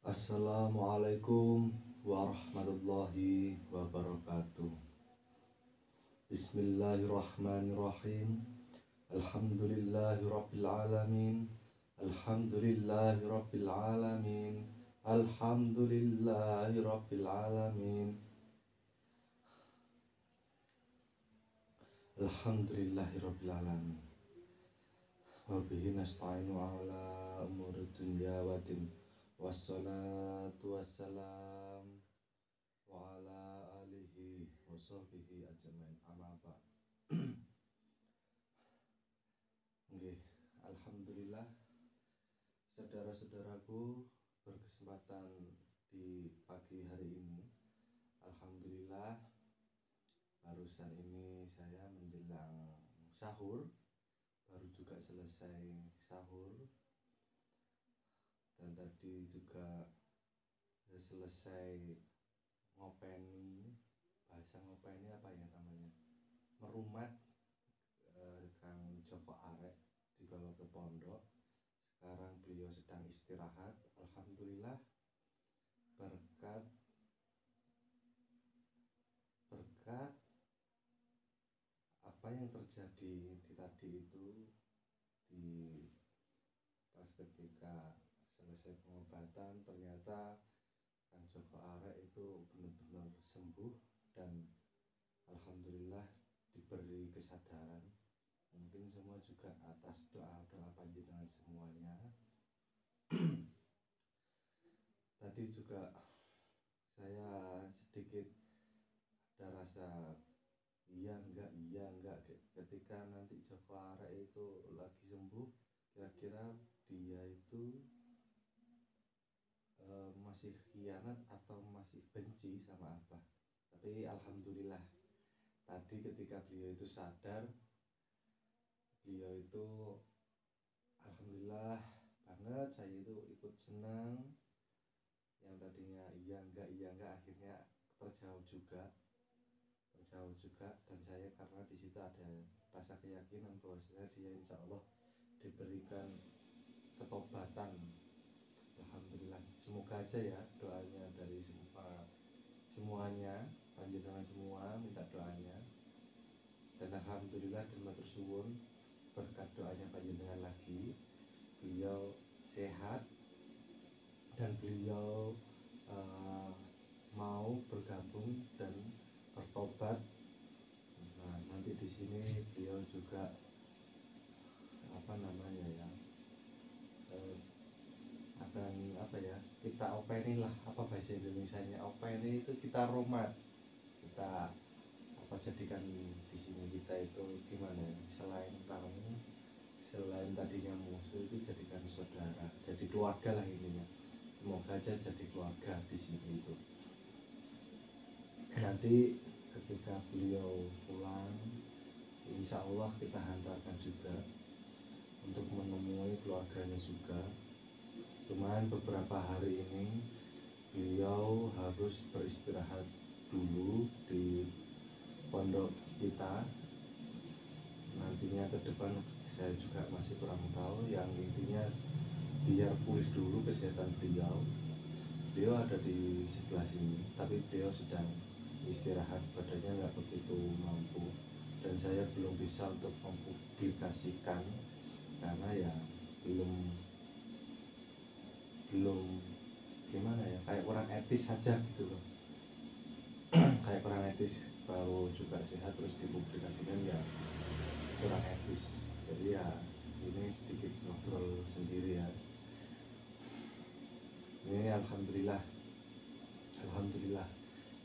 Assalamualaikum warahmatullahi wabarakatuh. Bismillahirrahmanirrahim. Alhamdulillahirabbil alamin. Alhamdulillahirabbil alamin. Alhamdulillahirabbil alamin. Alhamdulillahirabbil alamin. Wa bihi nasta'inu ala umuri dunya wa din. Wassalatu wassalam wa ala alihi wa sahbihi ajmain, amma ba'd. Nggih, alhamdulillah saudara-saudaraku, berkesempatan di pagi hari ini, alhamdulillah barusan ini saya menjelang sahur, baru juga selesai sahur, dan tadi juga selesai ngopeni. Bahasa ngopeni apa ya namanya, merumat Kang Joko Arek, dibawa ke pondok. Sekarang beliau sedang istirahat. Alhamdulillah berkat apa yang terjadi di tadi itu, di pas ketika selesai pengobatan, ternyata Kang Joko Arek itu benar-benar sembuh dan alhamdulillah diberi kesadaran. Mungkin semua juga atas doa-doa panjenengan semuanya. Tadi juga saya sedikit ada rasa iya enggak ketika nanti Joko Arek itu lagi sembuh, kira-kira dia itu masih khianat atau masih benci sama Abah. Tapi alhamdulillah tadi ketika beliau itu sadar, beliau itu alhamdulillah banget, saya itu ikut senang. Yang tadinya iya enggak akhirnya terjawab juga, dan saya karena di situ ada rasa keyakinan bahwasanya dia insya Allah diberikan ketobatan. Alhamdulillah, semoga aja ya doanya dari semuanya, panjenengan semua minta doanya, dan alhamdulillah dan matur suwun berkat doanya panjenengan lagi beliau sehat dan beliau mau bergabung dan bertobat. Nah, nanti di sini beliau juga akan kita openi lah, apa bahasa Indonesianya openi itu, kita romat, kita jadikan di sini kita itu gimana ya, selain tamu, selain tadinya musuh, itu jadikan saudara, jadi keluarga lah intinya. Semoga aja jadi keluarga di sini itu. Nanti ketika beliau pulang, insya Allah kita hantarkan juga untuk menemui keluarganya juga. Cuman beberapa hari ini beliau harus beristirahat dulu di pondok kita. Nantinya ke depan saya juga masih kurang tahu, yang intinya biar pulih dulu kesehatan beliau. Beliau ada di sebelah sini, tapi beliau sedang istirahat, badannya nggak begitu mampu, dan saya belum bisa untuk mempublikasikan karena ya belum gimana ya, kayak kurang etis saja gitu loh. Kayak kurang etis, baru juga sehat terus dipublikasikan, ya kurang etis. Jadi ya ini sedikit ngobrol sendiri ya. Ini alhamdulillah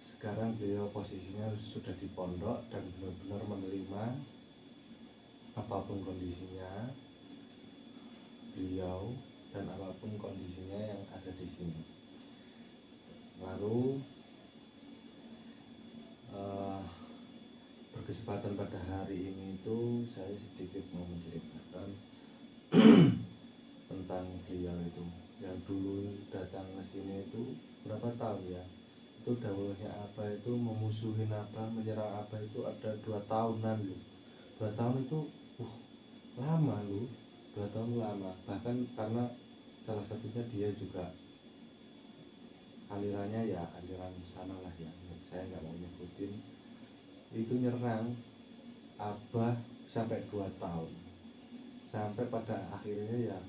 sekarang beliau posisinya sudah di pondok dan benar-benar menerima apapun kondisinya beliau dan apapun kondisinya yang ada di sini. Lalu berkesempatan pada hari ini itu saya sedikit mau menceritakan tentang beliau itu yang dulu datang ke sini itu berapa tahun ya, itu dawuhnya apa itu, memusuhin apa, menyerang apa itu ada 2 tahunan loh. 2 tahun itu lama loh, 2 tahun lama. Bahkan karena salah satunya dia juga alirannya ya aliran sana lah ya, saya nggak mau nyebutin. Itu nyerang Abah sampai 2 tahun, sampai pada akhirnya ya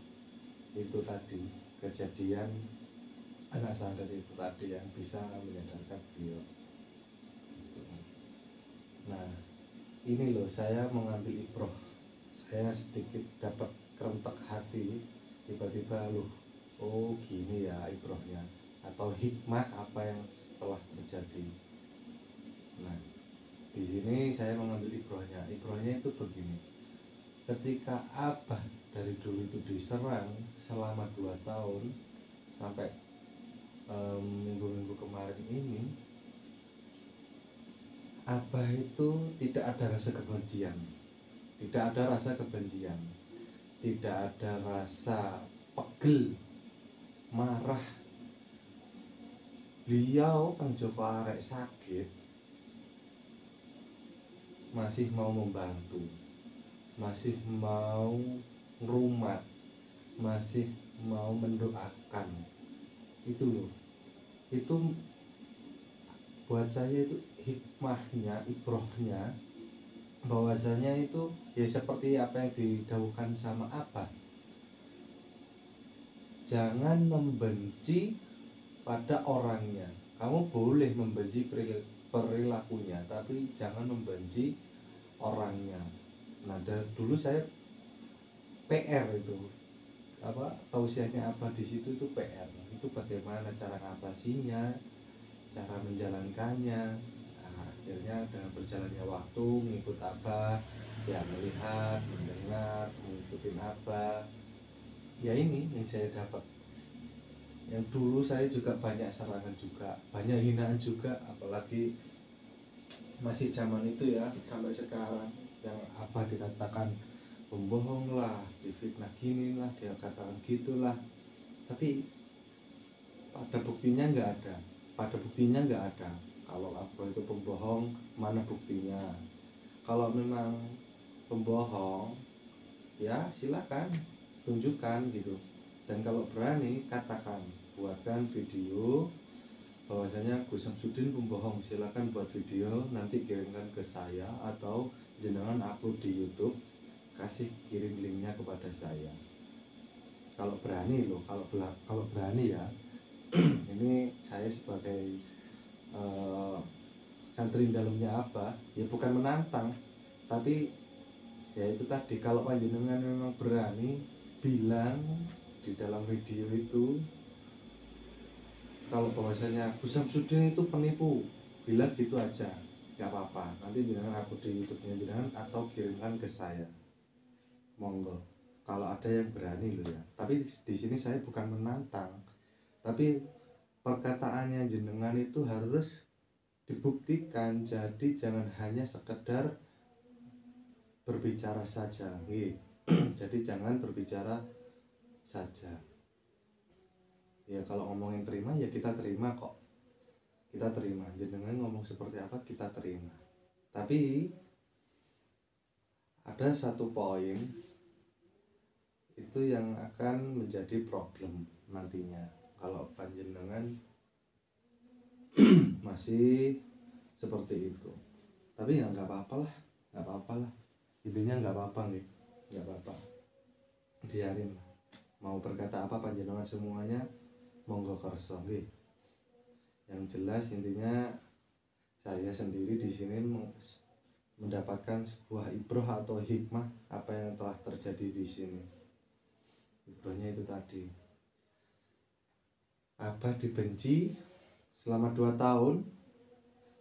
itu tadi kejadian anak sadar itu tadi yang bisa menyadarkan beliau. Nah ini loh, saya mengambil ibroh, saya sedikit dapat kerentak hati, tiba-tiba loh, oh gini ya ibrohnya, atau hikmah apa yang telah terjadi. Nah di sini saya mengambil ibrohnya. Ibrohnya itu begini, ketika Abah dari dulu itu diserang selama 2 tahun sampai minggu-minggu kemarin ini, Abah itu tidak ada rasa kebencian, tidak ada rasa kebencian, tidak ada rasa pegel, marah. Beliau Kang Joko arek sakit masih mau membantu, masih mau ngerumat, masih mau mendoakan. Itu loh, itu buat saya itu hikmahnya, ibrohnya, bahwasanya itu ya seperti apa yang didahulukan sama Abah, jangan membenci pada orangnya. Kamu boleh membenci perilakunya, tapi jangan membenci orangnya. Nah dulu saya PR itu apa, tausiahnya Abah di situ itu PR, itu bagaimana cara ngatasinya, cara menjalankannya. Nah, akhirnya dengan berjalannya waktu mengikut Abah, ya melihat, mendengar, mengikuti Abah, ya ini yang saya dapat. Yang dulu saya juga banyak serangan juga, banyak hinaan juga, apalagi masih zaman itu ya sampai sekarang, yang Abah dikatakan pembohong lah, difitnah gini lah, dia katakan gitulah, tapi pada buktinya nggak ada, kalau Abah itu pembohong, mana buktinya? Kalau memang pembohong ya silakan tunjukkan gitu, dan kalau berani katakan, buatkan video bahwasanya Gus Samsudin pembohong, silakan buat video, nanti kirimkan ke saya atau jenengan upload di YouTube, kasih kirim linknya kepada saya. Kalau berani loh, kalau berani ya. Ini saya sebagai santri dalamnya Abah, ya bukan menantang, tapi ya itu tadi, kalau panjenengan memang berani bilang di dalam video itu kalau bahwasanya Gus Samsudin itu penipu, bilang gitu aja, nggak apa-apa. Nanti jenengan upload di YouTube-nya jenengan atau kirimkan ke saya, monggo. Kalau ada yang berani loh ya. Tapi di sini saya bukan menantang, tapi perkataannya jenengan itu harus dibuktikan. Jadi jangan hanya sekedar berbicara saja, jadi jangan berbicara saja. Ya kalau ngomongin terima ya kita terima kok, kita terima, jenengan ngomong seperti apa kita terima. Tapi ada satu poin itu yang akan menjadi problem nantinya kalau panjenengan masih seperti itu. Tapi ya nggak apa-apa lah, intinya nggak apa-apa nih, nggak apa-apa, biarin lah. Mau berkata apa panjenengan semuanya monggo kerso nggih. Yang jelas intinya saya sendiri di sini mendapatkan sebuah ibroh atau hikmah apa yang telah terjadi di sini. Ibrohnya itu tadi, Abah dibenci selama 2 tahun,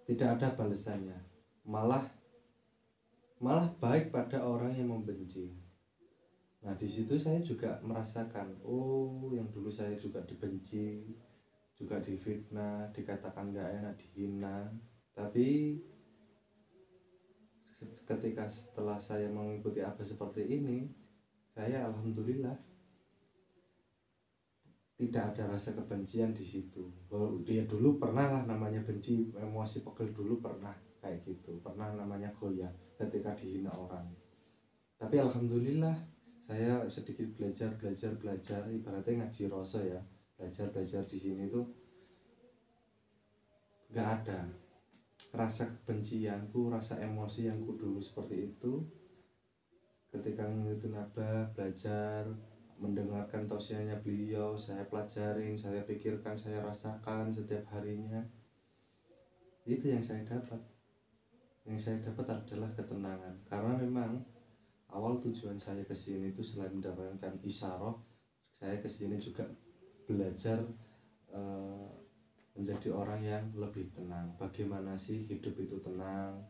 tidak ada balasannya, malah baik pada orang yang membenci. Nah di situ saya juga merasakan, oh yang dulu saya juga dibenci, juga difitnah, dikatakan gak enak, dihina. Tapi ketika setelah saya mengikuti Abah seperti ini, saya alhamdulillah tidak ada rasa kebencian di situ. Dia dulu pernah lah namanya benci, emosi pegel dulu pernah kayak gitu, pernah namanya goyah ketika dihina orang. Tapi alhamdulillah saya sedikit belajar, ibaratnya ngaji rasa ya, belajar di sini tuh nggak ada rasa kebencianku, rasa emosi yang ku dulu seperti itu ketika mengikuti Abah belajar, mendengarkan tausiahnya beliau, saya pelajarin, saya pikirkan, saya rasakan setiap harinya. Itu yang saya dapat. Yang saya dapat adalah ketenangan. Karena memang awal tujuan saya ke sini itu selain mendapatkan isyarah, saya ke sini juga belajar menjadi orang yang lebih tenang. Bagaimana sih hidup itu tenang?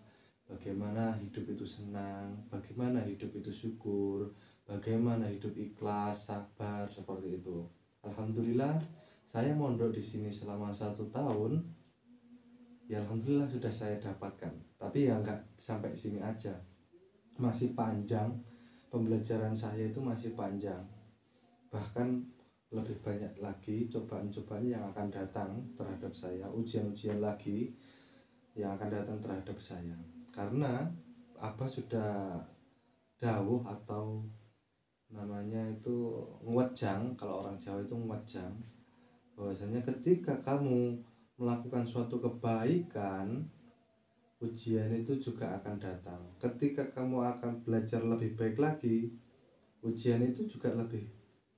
Bagaimana hidup itu senang? Bagaimana hidup itu syukur? Bagaimana hidup ikhlas, sabar, seperti itu. Alhamdulillah, saya mondok di sini selama 1 tahun. Ya alhamdulillah sudah saya dapatkan. Tapi ya nggak sampai sini aja. Masih panjang. Pembelajaran saya itu masih panjang. Bahkan lebih banyak lagi cobaan-cobaan yang akan datang terhadap saya, ujian-ujian lagi yang akan datang terhadap saya. Karena Abah sudah dawuh atau namanya itu ngwejang, kalau orang Jawa itu ngwejang, bahwasanya ketika kamu melakukan suatu kebaikan, ujian itu juga akan datang. Ketika kamu akan belajar lebih baik lagi, ujian itu juga lebih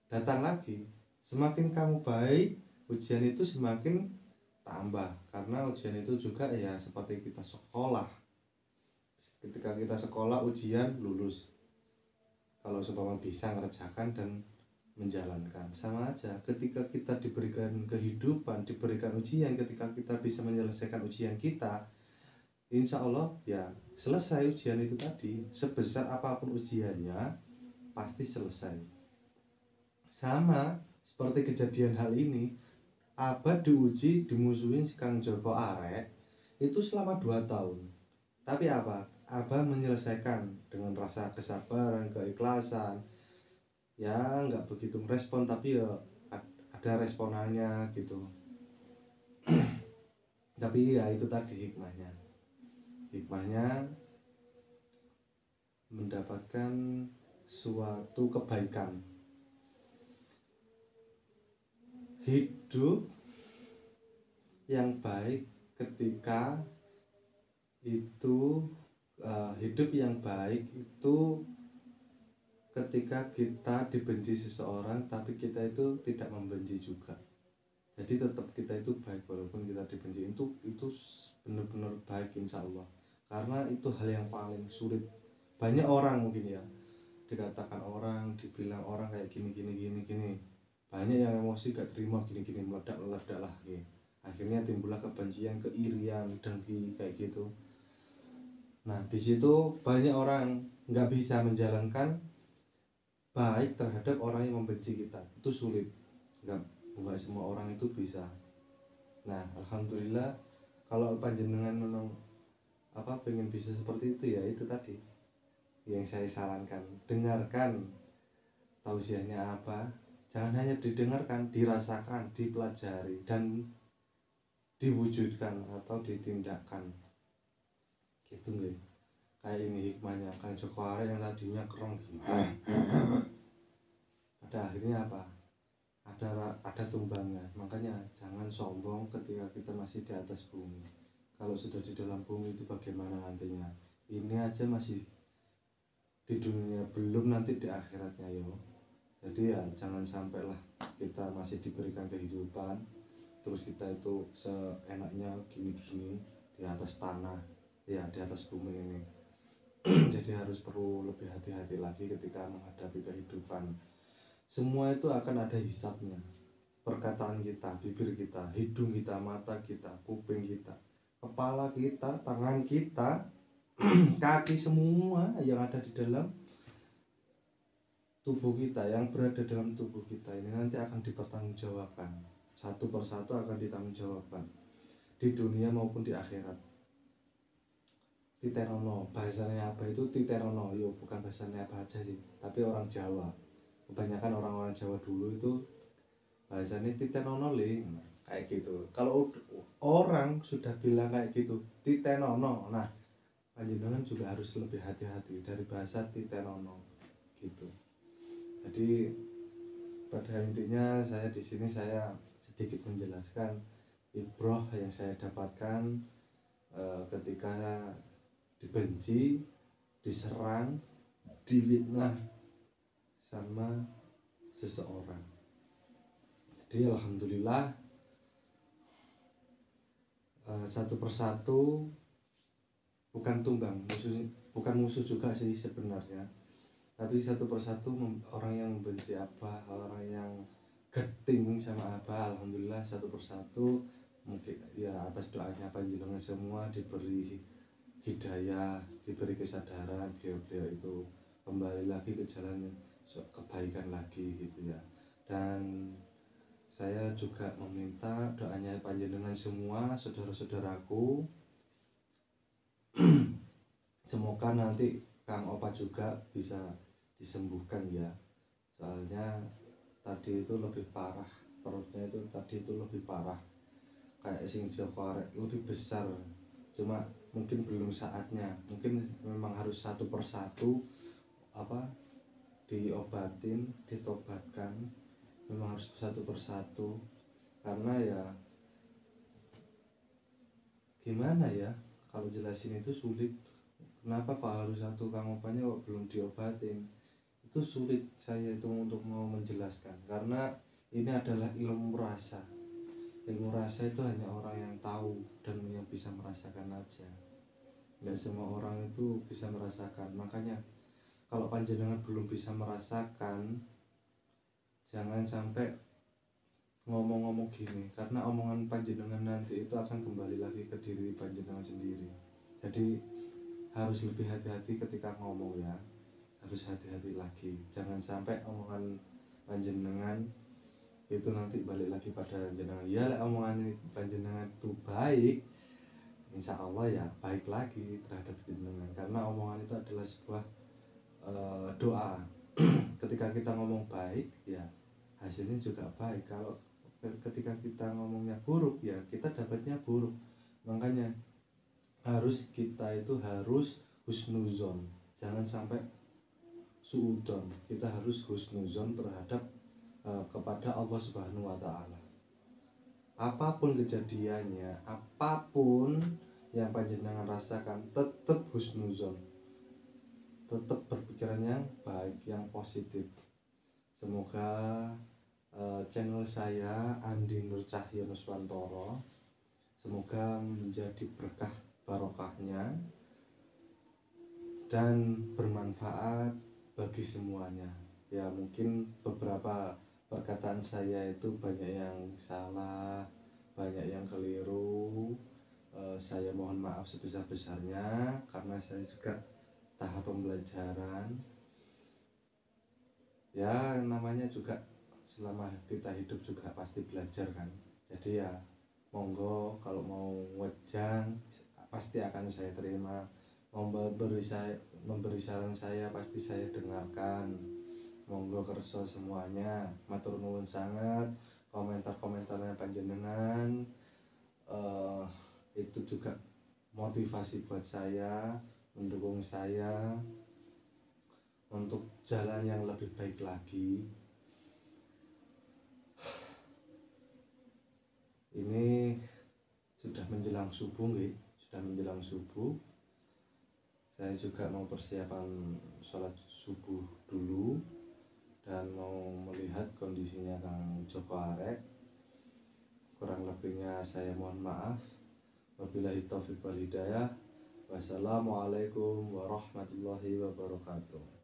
datang lagi. Semakin kamu baik, ujian itu semakin tambah. Karena ujian itu juga ya seperti kita sekolah. Ketika kita sekolah ujian lulus. Kalau seumpama bisa ngerjakan dan menjalankan, sama aja. Ketika kita diberikan kehidupan, diberikan ujian, ketika kita bisa menyelesaikan ujian kita, insya Allah ya selesai ujian itu tadi. Sebesar apapun ujiannya pasti selesai. Sama seperti kejadian hal ini, Abah diuji, dimusuhin si Kang Joko Arek itu selama 2 tahun. Tapi apa? Abah menyelesaikan dengan rasa kesabaran, keikhlasan. Ya nggak begitu merespon, tapi ya ada responannya gitu. Tapi ya itu tadi hikmahnya. Hikmahnya mendapatkan suatu kebaikan. Hidup yang baik ketika itu hidup yang baik itu ketika kita dibenci seseorang tapi kita itu tidak membenci juga. Jadi tetap kita itu baik walaupun kita dibenci. Itu benar-benar baik insya Allah. Karena itu hal yang paling sulit. Banyak orang mungkin ya dikatakan orang, dibilang orang kayak gini. Banyak yang emosi gak terima gini meledak lah gitu. Akhirnya timbullah kebencian, keirian, dengki kayak gitu. Nah di situ banyak orang nggak bisa menjalankan baik terhadap orang yang membenci kita. Itu sulit. Nggak semua orang itu bisa. Nah alhamdulillah kalau panjenengan memang pengen bisa seperti itu, ya itu tadi yang saya sarankan. Dengarkan tausiahnya apa. Jangan hanya didengarkan, dirasakan, dipelajari dan diwujudkan atau ditindakkan. Gitu nggih. Kayak ini hikmahnya Kang Joko Arek yang tadinya kerong gini. Pada akhirnya apa? Ada tumbangnya. Makanya jangan sombong ketika kita masih di atas bumi. Kalau sudah di dalam bumi itu bagaimana nantinya? Ini aja masih di dunia, belum nanti di akhiratnya yo. Jadi ya jangan sampailah kita masih diberikan kehidupan terus kita itu seenaknya gini-gini di atas tanah, ya di atas bumi ini. Jadi harus perlu lebih hati-hati lagi ketika menghadapi kehidupan. Semua itu akan ada hisabnya. Perkataan kita, bibir kita, hidung kita, mata kita, kuping kita, kepala kita, tangan kita, kaki, semua yang ada di dalam tubuh kita, yang berada dalam tubuh kita ini nanti akan dipertanggungjawabkan. Satu persatu akan ditanggungjawabkan di dunia maupun di akhirat. Titenono, bahasanya apa itu titenono? Yo bukan bahasanya apa aja sih, tapi orang Jawa. Kebanyakan orang-orang Jawa dulu itu bahasanya titenono le, kayak gitu. Kalau orang sudah bilang kayak gitu, titenono, nah panjenengan juga harus lebih hati-hati dari bahasa titenono gitu. Jadi pada intinya saya di sini saya sedikit menjelaskan ibroh yang saya dapatkan ketika dibenci, diserang, difitnah sama seseorang. Jadi alhamdulillah satu persatu, bukan tunggang musuh, bukan musuh juga sih sebenarnya, tapi satu persatu orang yang membenci Abah, orang yang geting sama Abah, alhamdulillah satu persatu mungkin ya atas doanya panjenengan semua diberi hidayah, diberi kesadaran, beliau-beliau itu kembali lagi ke jalan kebaikan lagi gitu ya. Dan saya juga meminta doanya panjenengan semua, saudara-saudaraku, semoga nanti Kang Opa juga bisa disembuhkan ya. Soalnya tadi itu lebih parah, perutnya itu tadi itu lebih parah, kayak sing Joko Arek, lebih besar. Cuma mungkin belum saatnya, mungkin memang harus satu persatu apa diobatin, ditobatkan, memang harus satu persatu. Karena ya gimana ya, kalau jelasin itu sulit. Kenapa kok harus satu, Kang Opanya kok belum diobatin? Itu sulit saya itu untuk mau menjelaskan, karena ini adalah ilmu rasa. Ilmu rasa itu hanya orang yang tahu dan yang bisa merasakan aja. Nggak semua orang itu bisa merasakan. Makanya kalau panjenengan belum bisa merasakan, jangan sampai ngomong-ngomong gini, karena omongan panjenengan nanti itu akan kembali lagi ke diri panjenengan sendiri. Jadi harus lebih hati-hati ketika ngomong ya, harus hati-hati lagi, jangan sampai omongan panjenengan itu nanti balik lagi pada panjenengan. Ya omongan ini panjenengan itu baik, insya Allah ya baik lagi terhadap panjenengan, karena omongan itu adalah sebuah doa. Ketika kita ngomong baik ya hasilnya juga baik. Kalau ketika kita ngomongnya buruk ya kita dapatnya buruk. Makanya kita itu harus husnuzon, jangan sampai suudon. Kita harus husnuzon terhadap kepada Allah Subhanahu wa Ta'ala. Apapun kejadiannya, apapun yang panjenengan rasakan, tetap husnuzon, tetap berpikiran yang baik, yang positif. Semoga channel saya Andi Nur Cahyono Swantoro semoga menjadi berkah barokahnya dan bermanfaat bagi semuanya. Ya mungkin beberapa perkataan saya itu banyak yang salah, banyak yang keliru. Saya mohon maaf sebesar-besarnya karena saya juga tahap pembelajaran. Ya namanya juga selama kita hidup juga pasti belajar kan. Jadi ya monggo kalau mau wejang pasti akan saya terima. Memberi saran saya pasti saya dengarkan. Monggo kerso semuanya, matur nuwun sangat. Komentar-komentarnya panjenengan itu juga motivasi buat saya, mendukung saya untuk jalan yang lebih baik lagi. Ini sudah menjelang subuh nih, sudah menjelang subuh. Saya juga mau persiapan sholat subuh dulu dan mau melihat kondisinya Kang Joko Arek. Kurang lebihnya saya mohon maaf. Wabillahi taufiq wal hidayah. Wassalamualaikum warahmatullahi wabarakatuh.